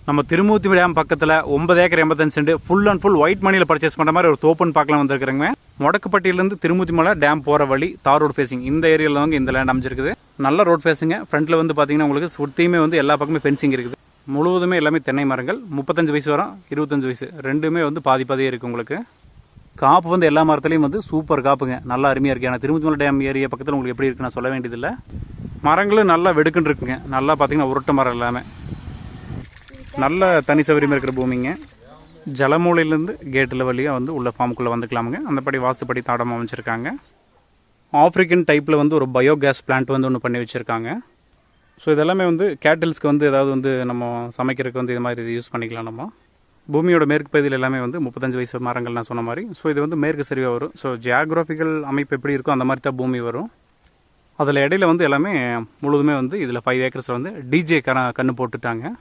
நம்ம திருமூர்த்தி டேம் பக்கத்தில் 9 acre 85 cent full and full white மணியில் பர்ச்சேஸ் பண்ணுற மாதிரி ஒரு தோப்புன்னு பார்க்கலாம் வந்துருக்குறேங்க. மொடக்குப்பட்டியிலேருந்து திருமூர்த்தி மலை டேம் போகிற வழி தார் ரோட் ஃபேசிங் இந்த ஏரியாவில் வந்து இந்த லேண்ட் அமைஞ்சிருக்குது. நல்ல ரோட் ஃபேஸிங்க. ஃப்ரண்ட்டில் வந்து பார்த்தீங்கன்னா உங்களுக்கு சுற்றியுமே வந்து எல்லா பக்கமே ஃபென்சிங் இருக்குது. முழுவதுமே எல்லாமே தென்னை மரங்கள். 35 வயசு வரும், 25 வயசு ரெண்டுமே வந்து பாதி பாதியே இருக்குது உங்களுக்கு. காப்பு வந்து எல்லா மரத்துலையும் வந்து சூப்பர் காப்புங்க, நல்லா அருமையாக இருக்குது. ஏன்னா திருமூர்த்தி மலை டேம் ஏரியா பக்கத்தில் உங்களுக்கு எப்படி இருக்குன்னு நான் சொல்ல வேண்டியதில்லை. மரங்களும் நல்லா வெடுக்குன்னு இருக்குங்க. நல்லா பார்த்தீங்கன்னா உருட்டு மரம் எல்லாமே நல்ல தனி சௌகரியமாக இருக்கிற பூமிங்க. ஜலமூலையிலேருந்து கேட்டில் வழியாக வந்து உள்ள ஃபார்முக்குள்ளே வந்துக்கலாமுங்க. அந்தபடி வாஸ்துப்படி தாடம் அமைச்சிருக்காங்க. ஆப்ரிக்கன் டைப்பில் வந்து ஒரு பயோகேஸ் பிளான்ட் வந்து ஒன்று பண்ணி வச்சுருக்காங்க. ஸோ இதெல்லாமே வந்து கேட்டில்ஸ்க்கு வந்து ஏதாவது வந்து நம்ம சமைக்கிறதுக்கு வந்து இது மாதிரி இது யூஸ் பண்ணிக்கலாம். நம்ம பூமியோட மேற்கு பகுதியில் எல்லாமே வந்து 35 வயசு மரங்கள் நான் சொன்ன மாதிரி. ஸோ இது வந்து மேற்கு சரிவாக வரும். ஸோ ஜியாகிராஃபிக்கல் அமைப்பு எப்படி இருக்கோ அந்த மாதிரி தான் பூமி வரும். அதில் இடையில வந்து எல்லாமே முழுதுமே வந்து இதில் 5 ஏக்கர்ஸில் வந்து டிஜே கன்று போட்டுட்டாங்க.